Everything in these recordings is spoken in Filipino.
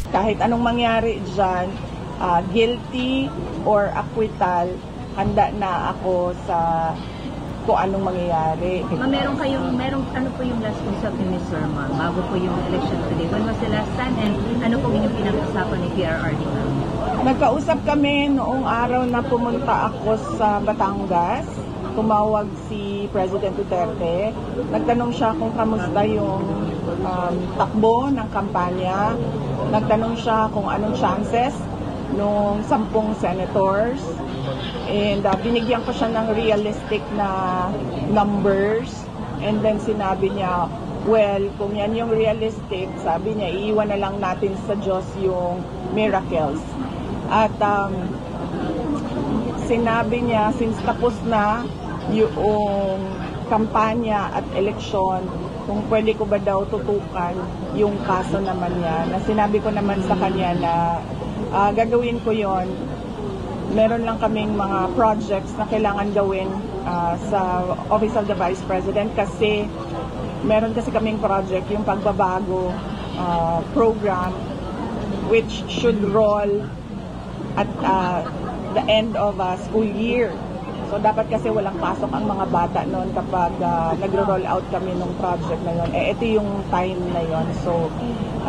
Kahit anong mangyari dyan, guilty or acquittal, handa na ako sa kung anong mangyayari. Merong ano po yung last usap ni Ms. Sharma bago po yung election today? When was the last time and ano po yung pinag-usapan ni PRRD? Nagkausap kami noong araw na pumunta ako sa Batangas. Tumawag si President Duterte. Nagtanong siya kung kamusta yung takbo ng kampanya. Nagtanong siya kung anong chances nung 10 senators. And binigyan ko siya ng realistic na numbers. And then sinabi niya, well, kung yan yung realistic, sabi niya, iiwan na lang natin sa Diyos yung miracles. At sinabi niya, since tapos na yung kampanya at eleksyon, kung pwede ko ba daw tutukan yung kaso naman niya, na sinabi ko naman sa kanya na gagawin ko yon. Meron lang kaming mga projects na kailangan gawin sa Office of the Vice President kasi meron kasi kaming project, yung pagbabago program, which should roll at the end of school year. So dapat kasi walang pasok ang mga bata noon kapag nagro-roll out kami ng project na yun. Ito yung time na yun. So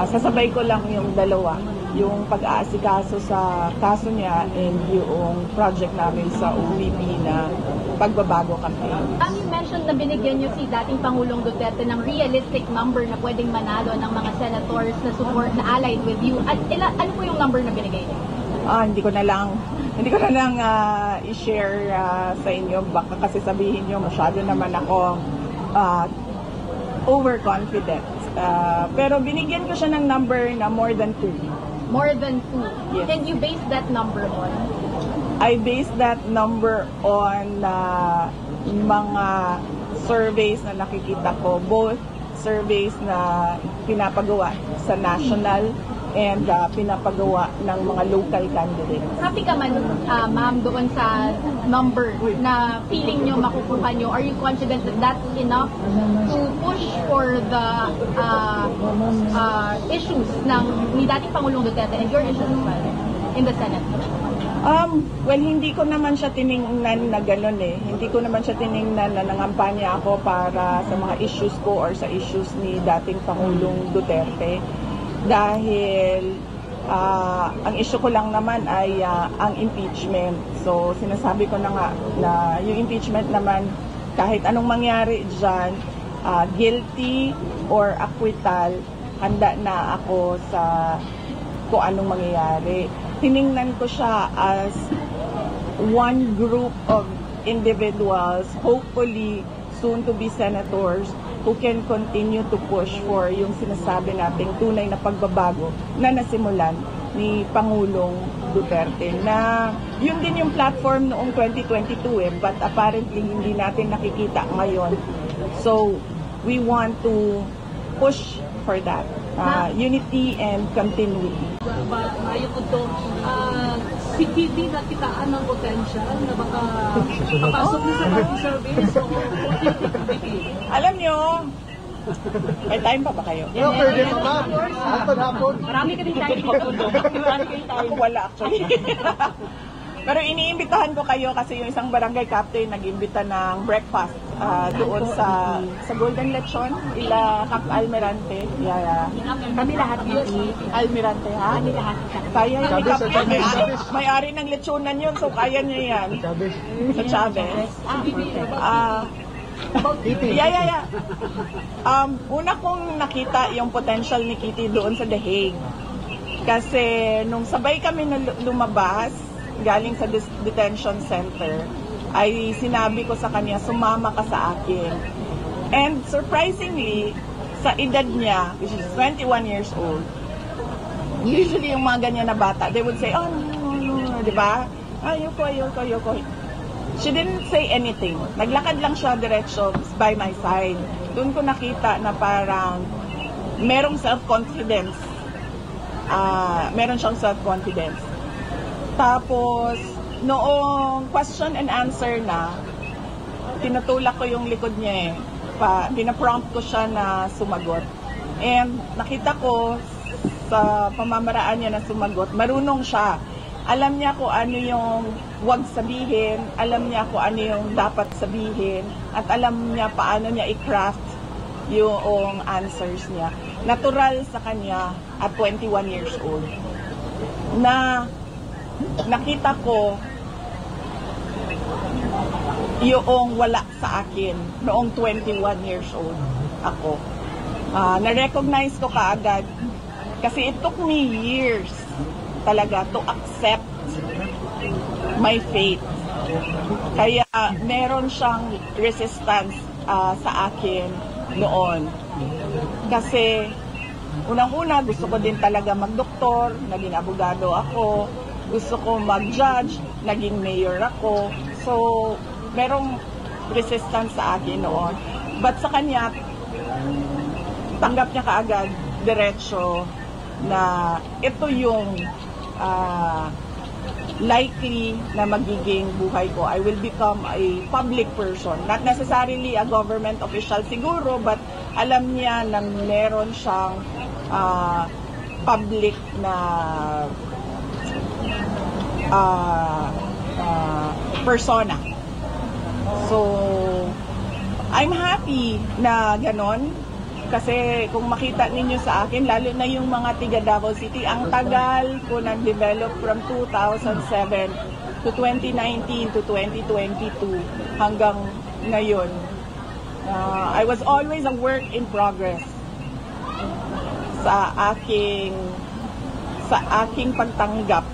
sasabay ko lang yung dalawa, yung pag-aasikaso sa kaso niya and yung project namin sa OVP na pagbabago campaign. You mentioned na binigyan niyo si dating Pangulong Duterte ng realistic number na pwedeng manalo ng mga senators na support na allied with you. At ano po yung number na binigay niyo? Hindi ko na lang i-share sa inyo. Baka kasi sabihin nyo, masyado naman ako overconfident. Pero binigyan ko siya ng number na more than 2. More than 2? Yes. And you base that number on? I base that number on mga surveys na nakikita ko. Both surveys na pinapagawa sa national and pinapagawa ng mga local candidates. Happy ka man, ma'am, doon sa number na feeling nyo makukuha nyo? Are you confident that that's enough to push for the issues ni dating Pangulong Duterte and your issues as well in the Senate? Well, hindi ko naman siya tiningnan na gano'n eh. Hindi ko naman siya tiningnan na nangampanya ako para sa mga issues ko or sa issues ni dating Pangulong Duterte. Dahil ang issue ko lang naman ay ang impeachment. So sinasabi ko na nga na yung impeachment naman, kahit anong mangyari dyan, guilty or acquittal, handa na ako sa kung anong mangyayari. Tiningnan ko siya as one group of individuals, hopefully soon to be senators, who can continue to push for yung sinasabi nating tunay na pagbabago na nasimulan ni Pangulong Duterte. Na yun din yung platform noong 2022 but apparently hindi natin nakikita ngayon. So we want to push for that. Unity and continuity. Maayo ko to, si Kitty nakitaan ng potential na baka papasok na sa public service o Alam nyo, may time pa ba kayo? Pwede pa ba? Hapon. Marami ka din tayo dito. Ako wala actually. Pero iniimbitahan ko kayo kasi yung isang barangay captain nag-imbita ng breakfast doon sa Golden Lechon, ila Cap Almirante. Yeah. Kami lahat dito. Almirante, ha? Kami lahat. Kaya yung Chavez, captain, Chavez. may-ari ng lechonan yun, so kaya niya yan. Chavez. Sa Chavez. Yeah. Una kong nakita yung potential ni Kitty doon sa The Hague. Kasi nung sabay kami na lumabas, galing sa detention center, ay sinabi ko sa kanya, sumama ka sa akin. And surprisingly, sa edad niya, which is 21 years old, usually yung mga ganyan na bata, they would say, oh, no, di ba? Ayoko. She didn't say anything. Naglakad lang siya diretso by my side. Doon ko nakita na parang merong self-confidence. Meron siyang self-confidence. Tapos, noong question and answer na, tinutulak ko yung likod niya pinaprompt ko siya na sumagot. And nakita ko sa pamamaraan niya na sumagot, marunong siya. Alam niya kung ano yung wag sabihin, alam niya kung ano yung dapat sabihin, at alam niya paano niya i-craft yung answers niya. Natural sa kanya at 21 years old. Na nakita ko yung wala sa akin noong 21 years old ako. Na-recognize ko kaagad kasi it took me years talaga to accept my fate. Kaya meron siyang resistance sa akin noon. Kasi unang-una gusto ko din talaga magdoktor, naging abogado ako, gusto ko mag-judge, naging mayor ako. So, merong resistance sa akin noon. But sa kanya, tanggap niya kaagad, diretso, na ito yung likely na magiging buhay ko. I will become a public person. Not necessarily a government official siguro, but alam niya na meron siyang public na persona. So, I'm happy na ganon. Kasi kung makita ninyo sa akin, lalo na yung mga tiga Davao City, ang tagal ko nag-develop from 2007 to 2019 to 2022 hanggang ngayon. I was always a work in progress sa aking pagtanggap,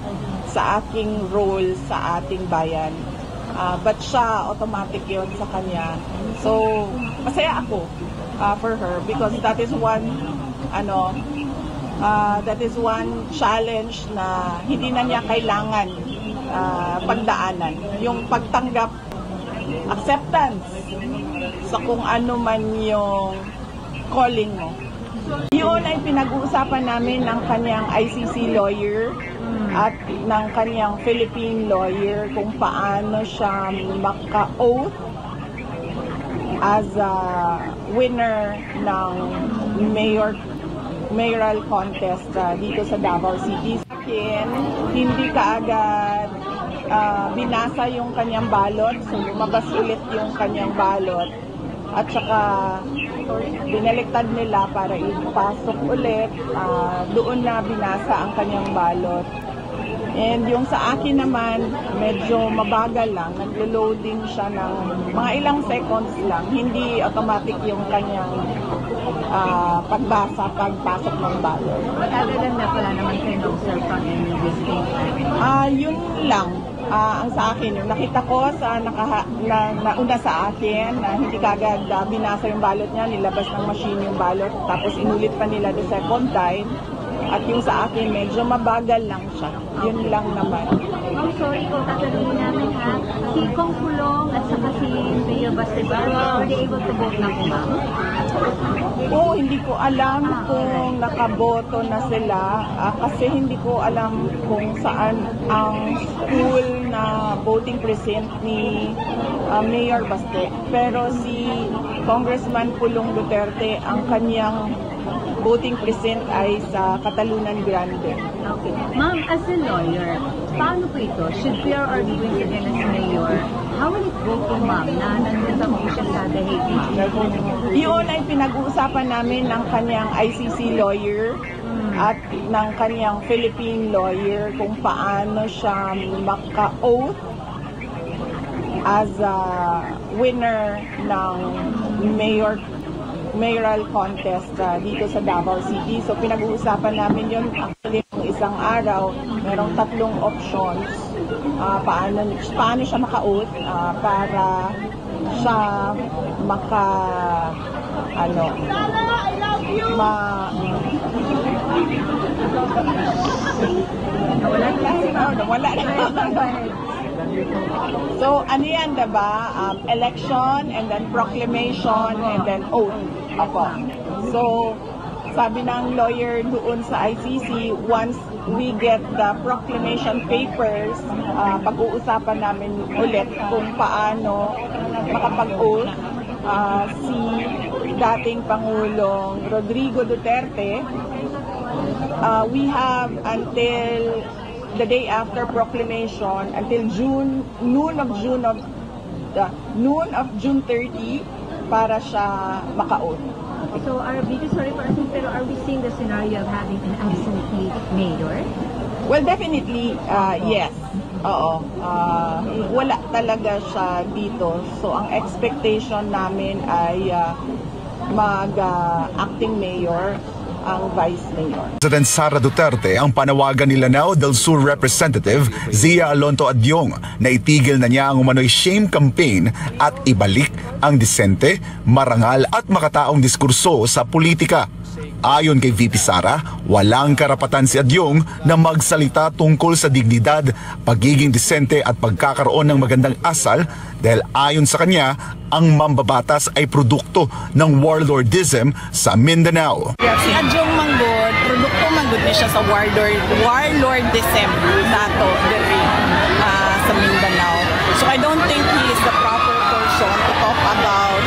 sa aking role sa ating bayan. But siya, automatic yun sa kanya. So, masaya ako for her because that is one challenge na hindi na niya kailangan pagdaanan. Yung pagtanggap, acceptance sa kung ano man yung calling mo. Yun ay pinag-uusapan namin ng kanyang ICC lawyer at ng kanyang Philippine lawyer kung paano siya maka-oath as a winner ng mayoral contest dito sa Davao City. Sa akin, hindi kaagad binasa yung kanyang balot, so lumabas ulit yung kanyang balot. At saka binaliktad nila para ipasok ulit, doon na binasa ang kanyang balot. And yung sa akin naman, medyo mabagal lang, naglo-loading siya ng mga ilang seconds lang, hindi automatic yung kanyang pagbasa, pagpasok ng balot. Other than that, wala naman kayo na-observe from any visiting? Yun lang. Ang sa akin, yung nakita ko sa nauna sa akin na hindi kagad binasa yung balot niya, nilabas ng machine yung balot, tapos inulit pa nila the second time. At yung sa akin, medyo mabagal lang siya. Yun lang naman. Oh, sorry ko, tatanungin namin ha. Si Kong Kulong at saka si Mayor Basteban, were they able to vote na po, ma'am? Oo, hindi ko alam kung nakaboto na sila kasi hindi ko alam kung saan ang school na voting precinct ni Mayor Baste. Pero si Congressman Pulong Duterte, ang kanyang voting precinct ay sa Catalunan Grande. Okay. Ma'am, as a lawyer, paano po ito? Should Pierre or going again as mayor? How will it go po, ma'am, na nandun po siya sa The Hague, ma'am? Yun ay pinag-uusapan namin ng kanyang ICC lawyer at ng kanyang Philippine lawyer kung paano siya maka-oath as a winner ng mayoral contest dito sa Davao City. So pinag-uusapan namin yun actually ng isang araw. Merong 3 options paano siya maka-oath para siya nawala na. So, ano yan, diba? Election, and then proclamation, and then oath. Apo. So, sabi ng lawyer doon sa ICC, once we get the proclamation papers, pag-uusapan namin ulit kung paano makapag-oath si dating Pangulong Rodrigo Duterte we have until the day after proclamation, until noon of June 30 para siya maka-oath. So, sorry for asking, pero are we seeing the scenario of having an absentee mayor? Well, definitely, yes. Oo. Wala talaga siya dito. So, ang expectation namin ay mag-acting mayor ang vice mayor. President Sara Duterte ang panawagan ni Lanao del Sur Representative Zia Alonto Adyong na itigil na niya ang umano'y shame campaign at ibalik ang disente, marangal at makataong diskurso sa politika. Ayon kay VP Sara, walang karapatan si Adyong na magsalita tungkol sa dignidad, pagiging disente at pagkakaroon ng magandang asal dahil ayon sa kanya, ang mambabatas ay produkto ng warlordism sa Mindanao. Si Adyong Manggod, produkto manggod niya siya sa warlordism nato diri sa Mindanao. So I don't think he is the proper person to talk about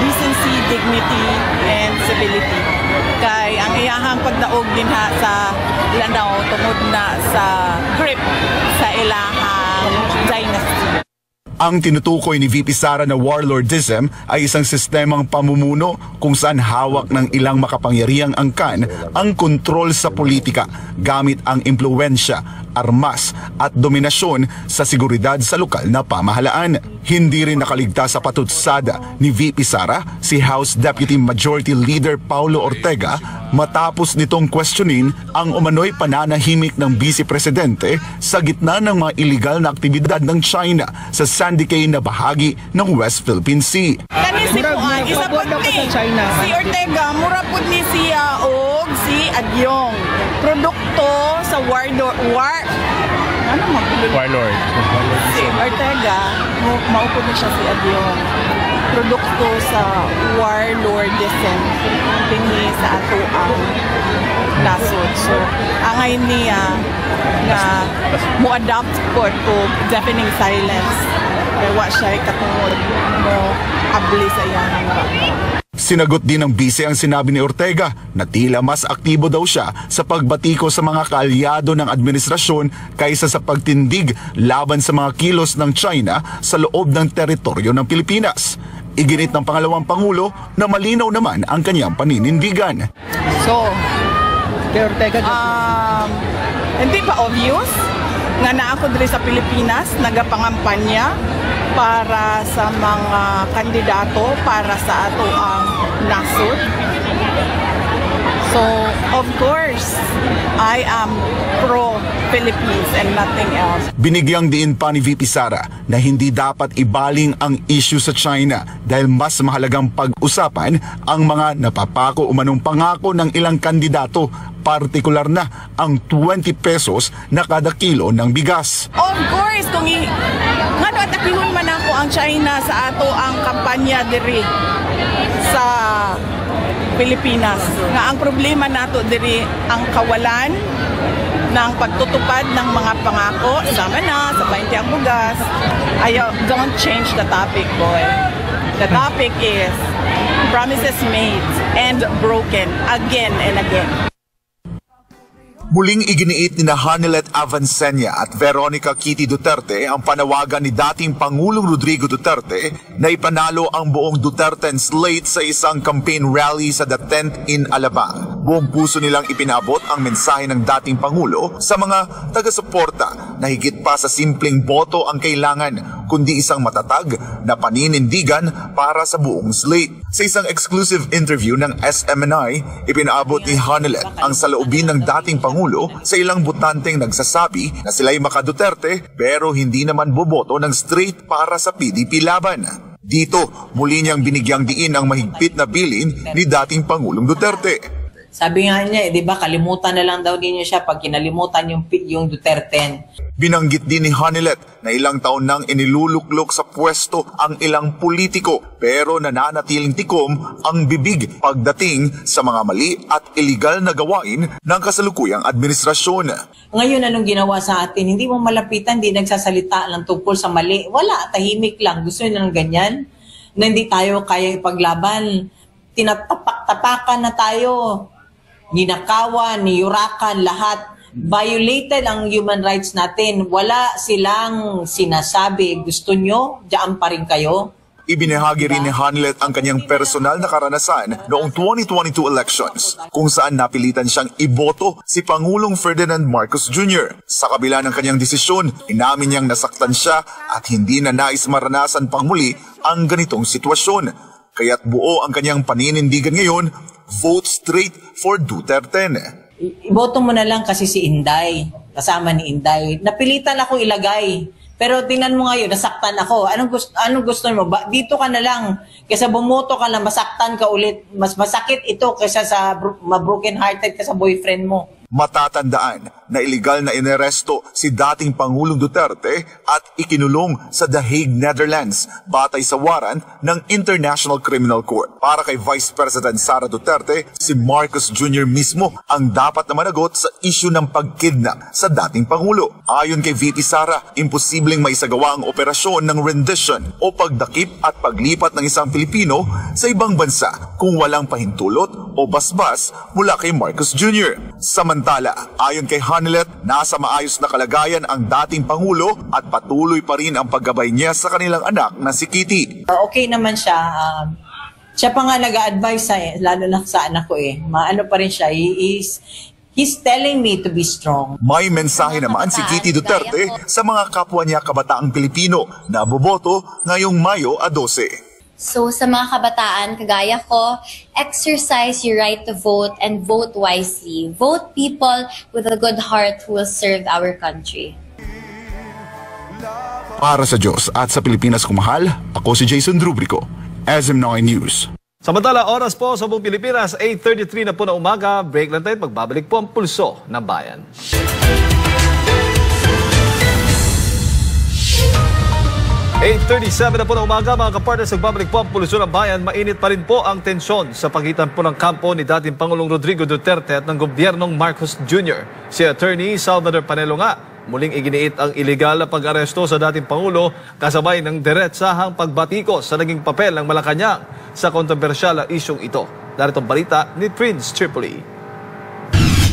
decency, dignity, and civility. Kay ang iyahang pagdaog din sa Lanao tungod na sa grip sa ilahang dynasty. Ang tinutukoy ni VP Sara na warlordism ay isang sistemang pamumuno kung saan hawak ng ilang makapangyarihang angkan ang kontrol sa politika gamit ang impluwensya, armas at dominasyon sa seguridad sa lokal na pamahalaan. Hindi rin nakaligtas sa patutsada ni VP Sara si House Deputy Majority Leader Paulo Ortega matapos nitong questionin ang umano'y pananahimik ng Vice Presidente sa gitna ng mga illegal na aktibidad ng China sa Sandy Cay na bahagi ng West Philippine Sea. Kani si Puan, isa po ni si Ortega, mura po ni siya og si Adyong. Produkto sa warlord. Si Ortega, maupo na siya si Adyong. Produkto sa warlordism dinhi sa ato ang nasod. So, angay niya nga mo-adapt po deafening silence. Kaya wa siya katungod mo abli sa iyang Sinagot din ng bise ang sinabi ni Ortega na tila mas aktibo daw siya sa pagbatiko sa mga kaalyado ng administrasyon kaysa sa pagtindig laban sa mga kilos ng China sa loob ng teritoryo ng Pilipinas. Iginit ng pangalawang Pangulo na malinaw naman ang kanyang paninindigan. So, hindi pa obvious nga na ako diri sa Pilipinas nagapangampanya para sa mga kandidato para sa ato ang nasod. So, of course, I am pro-Philippines and nothing else. Binigyang diin pa ni VP Sara na hindi dapat ibaling ang issue sa China dahil mas mahalagang pag-usapan ang mga napapako umanong pangako ng ilang kandidato, partikular na ang 20 pesos na kada kilo ng bigas. Of course, kung nga natakihon man ako ang China sa ato ang kampanya diri sa Pilipinas. Nga ang problema nato diri ang kawalan ng pagtutupad ng mga pangako sama na sa 20 ang bugas. Don't change the topic, boy. The topic is promises made and broken again and again. Muling iginiit ni Hanilet Avancenia at Veronica Kitty Duterte ang panawagan ni dating Pangulong Rodrigo Duterte na ipanalo ang buong Duterten slate sa isang campaign rally sa The Tent in Alabang. Buong puso nilang ipinabot ang mensahe ng dating Pangulo sa mga taga-suporta na higit pa sa simpleng boto ang kailangan, kundi isang matatag na paninindigan para sa buong slate. Sa isang exclusive interview ng SMNI, ipinaabot ni Hanilet ang saloobin ng dating Pangulo sa ilang botanteng nagsasabi na sila'y maka-Duterte pero hindi naman boboto ng straight para sa PDP laban. Dito, muli niyang binigyang diin ang mahigpit na bilin ni dating Pangulong Duterte. Sabi nga niya, di ba, kalimutan na lang daw din niya siya pag kinalimutan yung Duterte. Binanggit din ni Hanilet na ilang taon nang iniluluklok sa pwesto ang ilang politiko pero nananatiling tikom ang bibig pagdating sa mga mali at iligal na gawain ng kasalukuyang administrasyon. Ngayon, anong ginawa sa atin? Hindi mo malapitan, hindi nagsasalita lang tungkol sa mali. Wala, tahimik lang. Gusto nyo ng ganyan? Na hindi tayo kaya ipaglaban. Tinatapak-tapakan na tayo. ninakawan, niyurakan, lahat. Violated ang human rights natin. Wala silang sinasabi, gusto nyo, diyan pa rin kayo. Ibinahagi rin ni Hanlet ang kanyang personal na karanasan noong 2022 elections kung saan napilitan siyang iboto si Pangulong Ferdinand Marcos Jr. Sa kabila ng kanyang desisyon, inamin niyang nasaktan siya at hindi na nais maranasan pang muli ang ganitong sitwasyon. Kaya't buo ang kanyang paninindigan ngayon, vote straight for Duterte. Iboto mo na lang kasi si Inday, kasama ni Inday. Napilitan ako ilagay. Pero tingnan mo ngayon, nasaktan ako. Anong gusto mo? Dito ka na lang. Kaysa bumoto ka na, masaktan ka ulit. Mas masakit ito kaysa sa ma-broken hearted ka sa boyfriend mo. Matatandaan na iligal na ineresto si dating Pangulong Duterte at ikinulong sa The Hague, Netherlands batay sa warrant ng International Criminal Court. Para kay Vice President Sara Duterte, si Marcos Jr. mismo ang dapat na managot sa isyu ng pagkidnap sa dating Pangulo. Ayon kay VP Sara, imposibleng maisagawa ang operasyon ng rendition o pagdakip at paglipat ng isang Pilipino sa ibang bansa kung walang pahintulot o basbas mula kay Marcos Jr. Samantala, ayon kay Hanlet, nasa maayos na kalagayan ang dating Pangulo at patuloy pa rin ang paggabay niya sa kanilang anak na si Kitty. Okay naman siya. Siya pa nga nag-a-advise lalo na sa anak ko Maano pa rin siya. He's telling me to be strong. May mensahe naman si Kitty Duterte sa mga kapwa niya kabataang Pilipino na boboto ngayong Mayo 12. So sa mga kabataan, kagaya ko, exercise your right to vote and vote wisely. Vote people with a good heart who will serve our country. Para sa Diyos at sa Pilipinas kumahal, ako si Jason Drubrico, SM9 News. Samantala, oras po sa buong Pilipinas, 8:33 na po na umaga. Break lang tayo, magbabalik po ang pulso ng bayan. 8:37 na po na umaga, mga kapartners, nagbabalik po ang pulso ng bayan. Mainit pa rin po ang tensyon sa pagitan po ng kampo ni dating Pangulong Rodrigo Duterte at ng gobyernong Marcos Jr. Si Attorney Salvador Panelo nga, muling iginiit ang iligal na pag-aresto sa dating Pangulo kasabay ng diretsahang pagbatikos sa naging papel ng Malacanang sa kontrobersyal na isyong ito. Narito ang balita ni Prince Tripoli.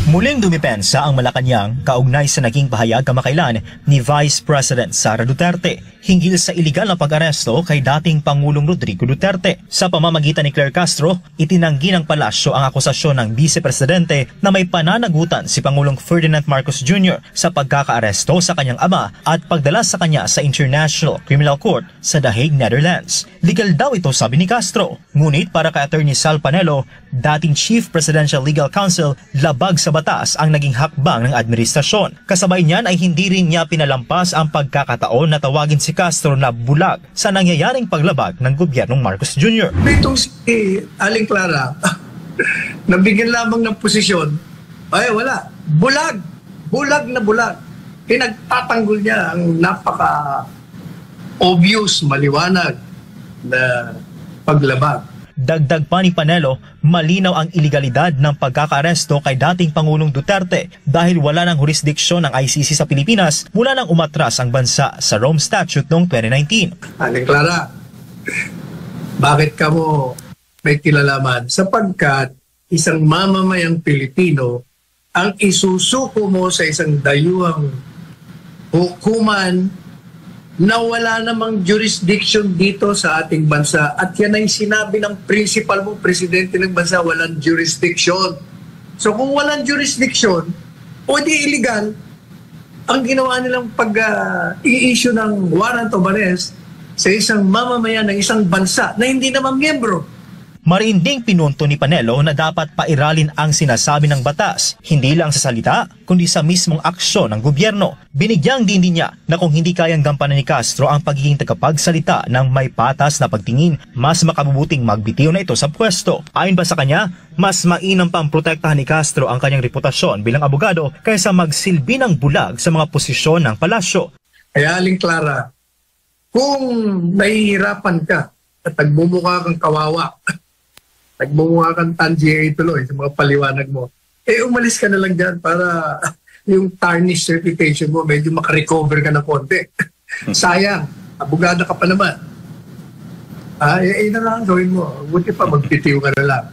Muling dumipensa ang Malacanang kaugnay sa naging pahayag kamakailan ni Vice President Sara Duterte hinggil sa iligal na pag-aresto kay dating Pangulong Rodrigo Duterte. Sa pamamagitan ni Claire Castro, itinanggi ng palasyo ang akusasyon ng Vice Presidente na may pananagutan si Pangulong Ferdinand Marcos Jr. sa pagkakaaresto sa kanyang ama at pagdala sa kanya sa International Criminal Court sa The Hague, Netherlands. Legal daw ito, sabi ni Castro. Ngunit para kay Attorney Sal Panelo, dating Chief Presidential Legal Counsel, labag sa batas ang naging hakbang ng administrasyon. Kasabay niyan ay hindi rin niya pinalampas ang pagkakataon na tawagin si Castro na bulag sa nangyayaring paglabag ng gobyernong Marcos Jr. Itong si Aling Clara, nabigyan lamang ng posisyon, ay wala, bulag, bulag na bulag. Pinagtatanggol niya ang napaka-obvious, maliwanag na paglabag. Dagdag pa ni Panelo, malinaw ang iligalidad ng pagkakaaresto kay dating Pangulong Duterte dahil wala ng jurisdiksyon ng ICC sa Pilipinas mula nang umatras ang bansa sa Rome Statute noong 2019. Aling Clara, bakit ka mo may kilalaman? Sapagkat isang mamamayang Pilipino ang isusuko mo sa isang dayuhang hukuman na wala namang jurisdiction dito sa ating bansa. At yan ay sinabi ng principal mo, presidente ng bansa, walang jurisdiction. So kung walang jurisdiction, o di illegal, ang ginawa nilang pag-i-issue ng warrant of arrest sa isang mamamayan ng isang bansa na hindi naman miyembro. Marinding pinunto ni Panelo na dapat pairalin ang sinasabi ng batas, hindi lang sa salita, kundi sa mismong aksyon ng gobyerno. Binigyang din niya na kung hindi kayang gampanan ni Castro ang pagiging tagapagsalita ng may patas na pagtingin, mas makabubuting magbitiw na ito sa pwesto. Ayon ba sa kanya, mas mainam pang protektahan ni Castro ang kanyang reputasyon bilang abogado kaysa magsilbi ng bulag sa mga posisyon ng palasyo. Kaya Aling Clara, kung nahihirapan ka at nagbumukha kang kawawa, nagmumukha kang tangier tuloy sa mga paliwanag mo, umalis ka na lang dyan para yung tarnished reputation mo, medyo makarecover ka na konti. Sayang, abogado ka pa naman. Na lang gawin mo. Buti pa, magbitiw ka na lang.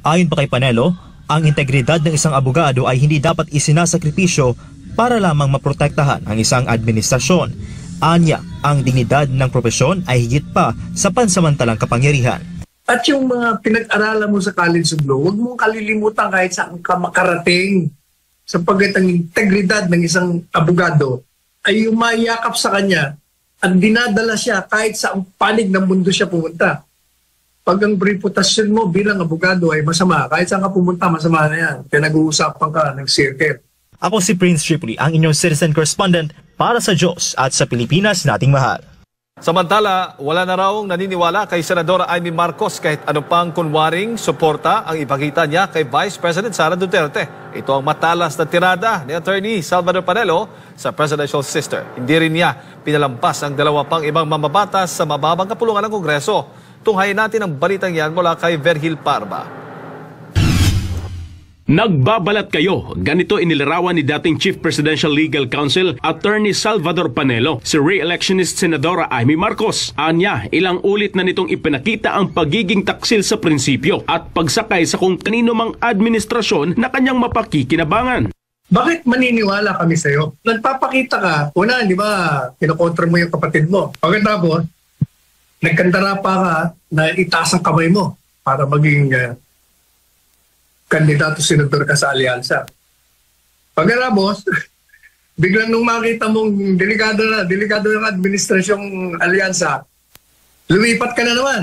Ayon pa kay Panelo, Ang integridad ng isang abogado ay hindi dapat isinasakripisyo para lamang maprotektahan ang isang administrasyon. Anya, ang dignidad ng propesyon ay higit pa sa pansamantalang kapangyarihan. At yung mga pinag-aralan mo sa College of Law, huwag mong kalilimutan kahit saan ka makarating, sapagkat ang integridad ng isang abogado ay umayakap sa kanya at dinadala siya kahit sa panig ng mundo siya pumunta. Pag ang reputasyon mo bilang abogado ay masama, kahit saan ka pumunta, masama na yan. Pinag-uusapan ka ng circuit. Ako si Prince Tripley, ang inyong citizen correspondent para sa Diyos at sa Pilipinas nating mahal. Samantala, wala na raw naniniwala kay Senadora Amy Marcos kahit ano pang kunwaring suporta ang ipakita niya kay Vice President Sara Duterte. Ito ang matalas na tirada ni Attorney Salvador Panelo sa presidential sister. Hindi rin niya pinalampas ang dalawa pang ibang mamabatas sa mababang kapulungan ng Kongreso. Tunghayin natin ang balitang yan mula kay Vergil Parba. Nagbabalat kayo, ganito inilarawan ni dating Chief Presidential Legal Counsel Attorney Salvador Panelo si re-electionist Senadora Amy Marcos. Anya, ilang ulit na nitong ipinakita ang pagiging taksil sa prinsipyo at pagsakay sa kung kanino mang administrasyon na kanyang mapakikinabangan. Bakit maniniwala kami sa'yo? Nagpapakita ka, una, di ba, kinokontra mo yung kapatid mo. Pagkatapos, nagkandara pa ka na itaas ang kamay mo para maging kandidato senador ka sa alyansa. Pagkatapos, biglang nung makita mong delikado ng administrasyong alyansa, lumipat ka na naman.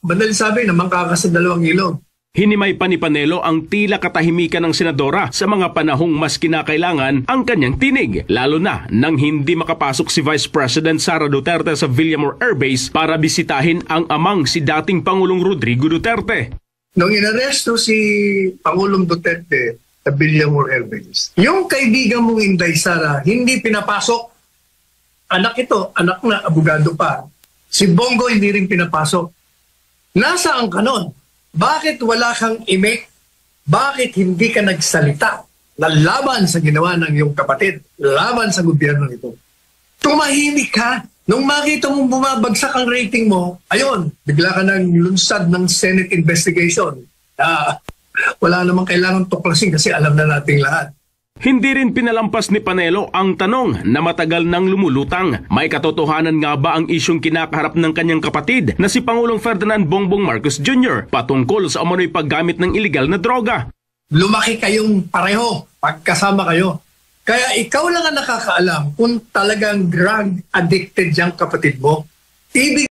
Madali sabi, namangka ka sa dalawang ilog. Hinimay pa ni Panelo ang tila katahimikan ng senadora sa mga panahong mas kinakailangan ang kanyang tinig, lalo na nang hindi makapasok si Vice President Sara Duterte sa Villamor Air Base para bisitahin ang amang si dating Pangulong Rodrigo Duterte. Nung inaresto si Pangulong Duterte sa Villamor Air Base, yung kaibigan mong Inday Sara, hindi pinapasok. Anak ito, anak na, abogado pa. Si Bongo hindi rin pinapasok. Nasaan ka nun? Bakit wala kang imik? Bakit hindi ka nagsalita na laban sa ginawa ng iyong kapatid, laban sa gobyerno nito? Tumahimik ka. Nung makita mong bumabagsak ang rating mo, ayun, bigla ka nang lunsad ng Senate investigation. Wala namang kailangan tuklasin kasi alam na nating lahat. Hindi rin pinalampas ni Panelo ang tanong na matagal nang lumulutang. May katotohanan nga ba ang isyong kinakaharap ng kanyang kapatid na si Pangulong Ferdinand Bongbong Marcos Jr. patungkol sa umano'y paggamit ng iligal na droga? Lumaki kayong pareho, pagkasama kayo. Kaya ikaw lang ang nakakaalam kung talagang drug addicted yung kapatid mo. Ibig